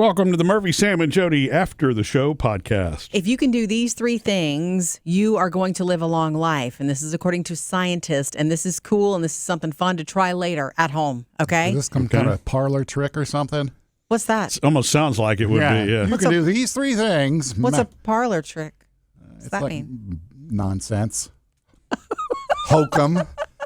Welcome to the Murphy, Sam, and Jodi After the Show podcast. If you can do these three things, you are going to live a long life. And this is according to scientists. And this is cool. And this is something fun to try later at home. Okay? Is this some kind of parlor trick or something? What's that? It almost sounds like it would be, yeah. You can do these three things. What's a parlor trick? What's that like mean? Nonsense. Hokum.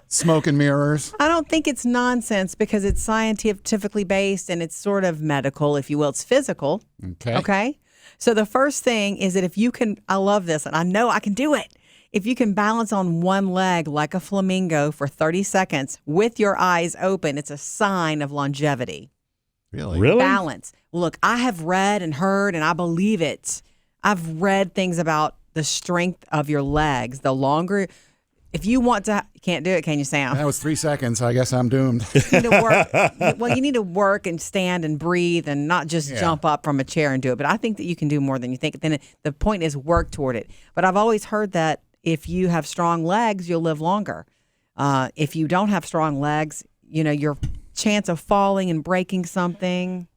Smoke and mirrors. I don't think it's nonsense because it's scientifically based and it's sort of medical, if you will. It's physical. Okay. So the first thing is that if you can, I love this and I know I can do it. If you can balance on one leg like a flamingo for 30 seconds with your eyes open, it's a sign of longevity. Really? Balance. Look, I have read and heard and I believe it. I've read things about the strength of your legs. The longer... If you want to, you can't do it, can you, Sam? That was 3 seconds. I guess I'm doomed. You need to work. Well, you need to work and stand and breathe and not just jump up from a chair and do it. But I think that you can do more than you think. Then the point is work toward it. But I've always heard that if you have strong legs, you'll live longer. If you don't have strong legs, you know, your chance of falling and breaking something.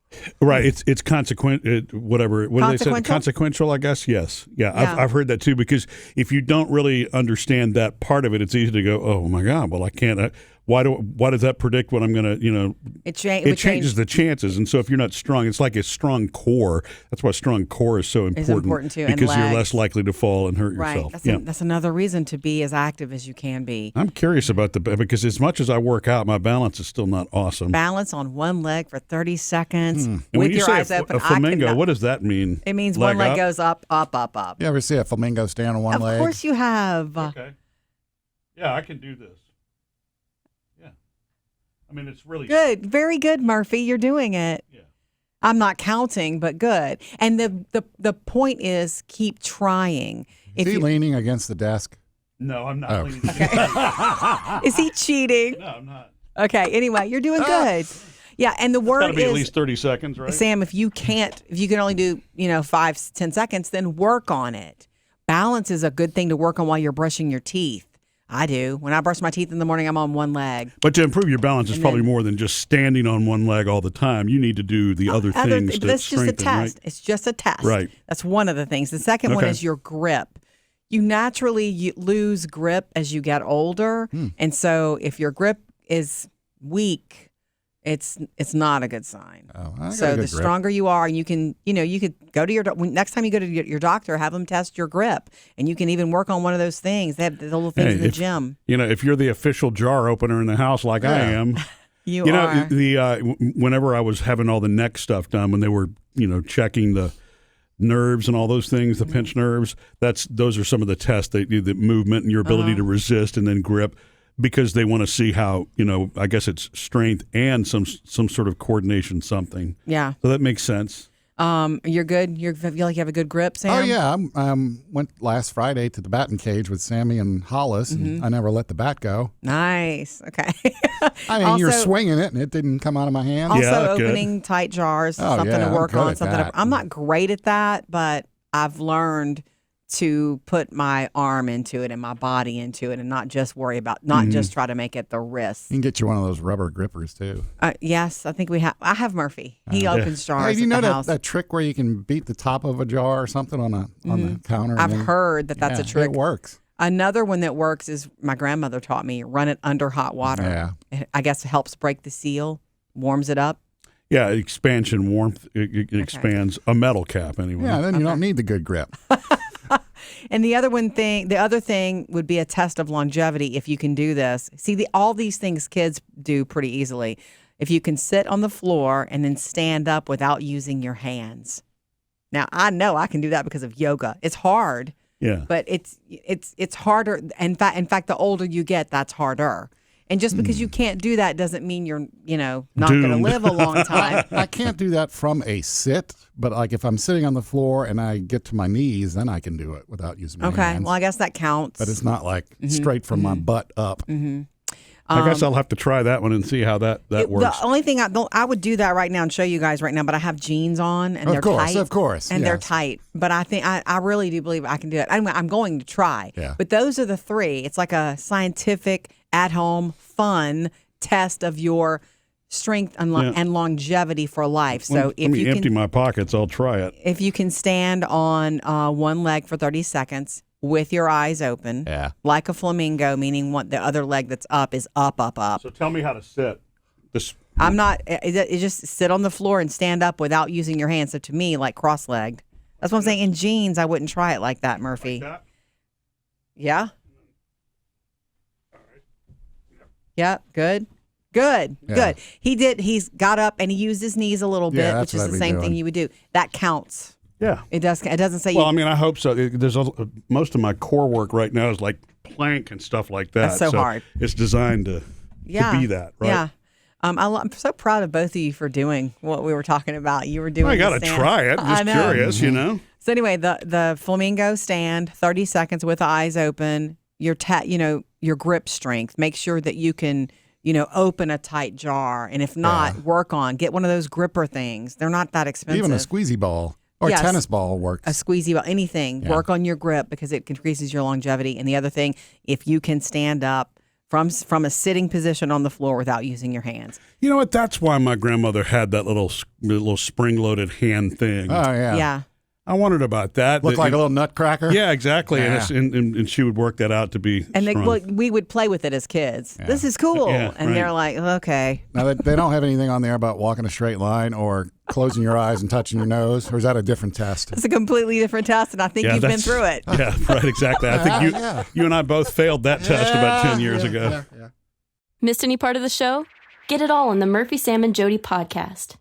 Right, it's consequent, whatever. What do they say? Consequential, I guess. Yes, yeah. I've heard that too. Because if you don't really understand that part of it, it's easy to go, "Oh my God, well I can't." Why does that predict what I'm going to? You know, it changes the chances. And so if you're not strong, it's like a strong core. That's why strong core is so important. It's important too, because you're less likely to fall and hurt yourself. Right, that's another reason to be as active as you can be. I'm curious about because as much as I work out, my balance is still not awesome. Balance on one leg for 30 seconds with your eyes open. A flamingo, what does that mean? It means one leg goes up, up, up, up. You ever see a flamingo stand on one leg? Of course you have. Okay. Yeah, I can do this. I mean, it's really good. Very good, Murphy. You're doing it. Yeah. I'm not counting, but good. And the point is keep trying. Is he leaning against the desk? No, I'm not leaning. Okay. Is he cheating? No, I'm not. Okay. Anyway, you're doing good. Yeah, and the word is is at least 30 seconds, right? Sam, if you can only do 5-10 seconds, then work on it. Balance is a good thing to work on while you're brushing your teeth. I do. When I brush my teeth in the morning, I'm on one leg. But to improve your balance is probably more than just standing on one leg all the time. You need to do the other things to that's strengthen, just a test. right? It's just a test. Right. That's one of the things. The second one is your grip. You naturally lose grip as you get older. And so if your grip is weak, it's not a good sign. So the stronger you are, you could go to next time you go to your doctor, have them test your grip, and you can even work on one of those things. They have the little things in the gym. If you're the official jar opener in the house like I am, you are. Whenever I was having all the neck stuff done, when they were checking the nerves and all those things, the pinched nerves, those are some of the tests they do, the movement and your ability to resist and then grip. Because they want to see how, I guess it's strength and some sort of coordination, something. Yeah. So that makes sense. You're good? You feel like you have a good grip, Sam? Oh, yeah. I went last Friday to the batting cage with Sammy and Hollis, and I never let the bat go. Nice. Okay. I mean, you're swinging it, and it didn't come out of my hand. Also, opening tight jars, something to work on. I'm not great at that, but I've learned to put my arm into it and my body into it and not just just try to make it the wrist. You can get you one of those rubber grippers too. Yes, I think I have Murphy. He opens jars. Hey, do you know house. that trick where you can beat the top of a jar or something on the counter? I've heard that's a trick. It works. Another one that works is my grandmother taught me, run it under hot water. Yeah. I guess it helps break the seal, warms it up. Yeah, expansion, warmth, it expands a metal cap anyway. Yeah, then you don't need the good grip. And the other thing would be a test of longevity if you can do this. See, all these things kids do pretty easily. If you can sit on the floor and then stand up without using your hands. Now, I know I can do that because of yoga. It's hard. Yeah. But it's harder. In fact, the older you get, that's harder. And just because you can't do that doesn't mean you're, not going to live a long time. I can't do that from a sit, but like if I'm sitting on the floor and I get to my knees, then I can do it without using my hands. Okay, well, I guess that counts. But it's not like straight from my butt up. I guess I'll have to try that one and see how that works. The only thing I would do that right now and show you guys right now, but I have jeans on and they're tight. Of course. And they're tight. But I think I really do believe I can do it. I'm going to try. Yeah. But those are the three. It's like a scientific, at-home, fun test of your strength and longevity for life. So let me empty my pockets. I'll try it. If you can stand on one leg for 30 seconds with your eyes open, like a flamingo, meaning the other leg that's up is up. So tell me how to sit. I'm not. It just sit on the floor and stand up without using your hands. So to me, like cross-legged. That's what I'm saying. In jeans, I wouldn't try it like that, Murphy. Like that? Yeah. All right. Yeah. Good. He's got up and he used his knees a little bit, which is the same thing you would do. That counts. Yeah. It does. It doesn't say. Well, I mean, I hope so. There's most of my core work right now is like plank and stuff like that. That's so hard. It's designed to be that, right? Yeah. I'm so proud of both of you for doing what we were talking about. You were doing. I got to try it. I'm just curious, you know. So anyway, the flamingo stand, 30 seconds with the eyes open. Your grip strength. Make sure that you can, open a tight jar, and if not, get one of those gripper things. They're not that expensive. Even a squeezy ball or tennis ball works. A squeezy ball, anything. Yeah. Work on your grip because it increases your longevity. And the other thing, if you can stand up from a sitting position on the floor without using your hands. You know what? That's why my grandmother had that little spring-loaded hand thing. Oh, yeah. Yeah. I wondered about that. Looked like a little nutcracker. Yeah, exactly. Yeah. And she would work that out to be strong. We would play with it as kids. Yeah. This is cool. Yeah, and they're like, okay. Now, they don't have anything on there about walking a straight line or closing your eyes and touching your nose, or is that a different test? It's a completely different test, and I think you've been through it. Yeah, right, exactly. I think you and I both failed that test about 10 years ago. Yeah. Missed any part of the show? Get it all on the Murphy, Sam, and Jodi podcast.